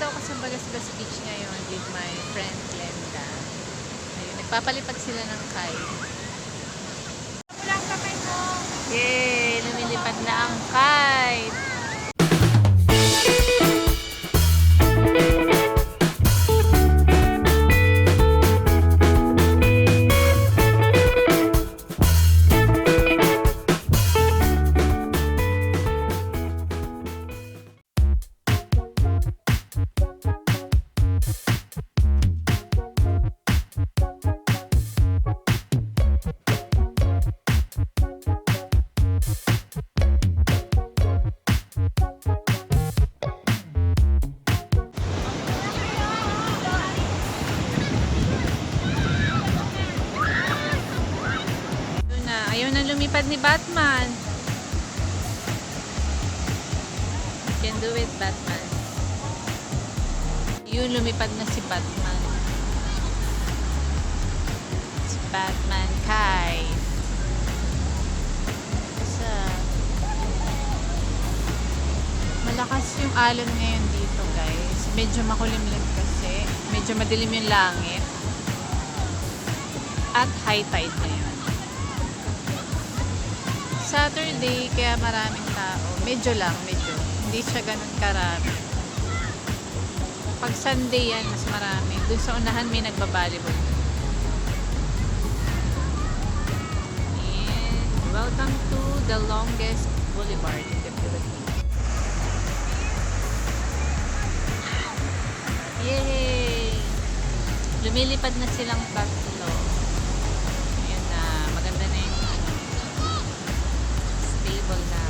Nandito ako sa Bagasbas Beach ngayon with my friend Glenda. Ayun, nagpapalipad sila ng kite. Walang kamay mo. Yay! Lumilipad na ang kite! Ayaw na lumipad ni Batman. You can do it, Batman. Yun, lumipad na si Batman. Si Batman Kite. Kasi malakas yung alon ngayon dito, guys. Medyo makulimlim kasi. Medyo madilim yung langit. At high tide na yun. Saturday, kaya maraming tao. Medyo lang, medyo. Hindi siya ganun karami. Pag Sunday yan, mas marami. Doon sa unahan may nagbabalibol. And welcome to the longest boulevard in the Philippines. Yay! Lumilipad na silang tatlo. Ayan na, maganda na yung stable na.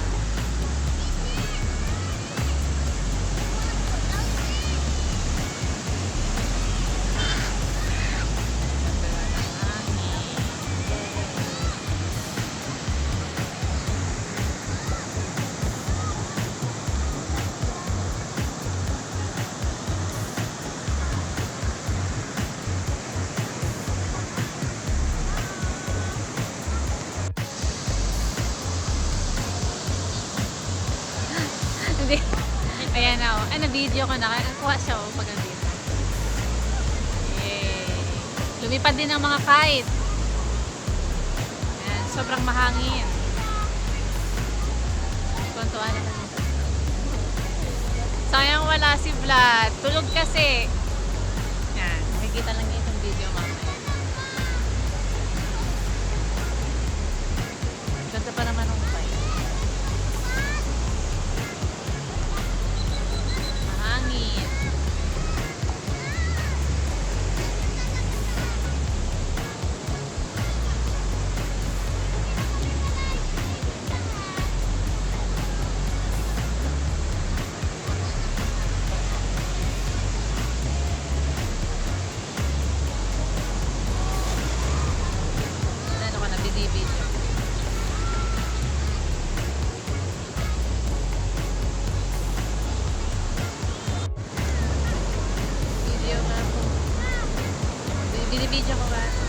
Ayan na, video ko na. Nakuha siya pag nandito. Yay! Lumipad din ang mga kite. Ayan, sobrang mahangin. Kontuan na dito. Sayang wala si Vlad. Tulog kasi. Ayan, makikita lang niya itong video mamaya. Ganda pa naman ng kite. Binibidyo ko ba?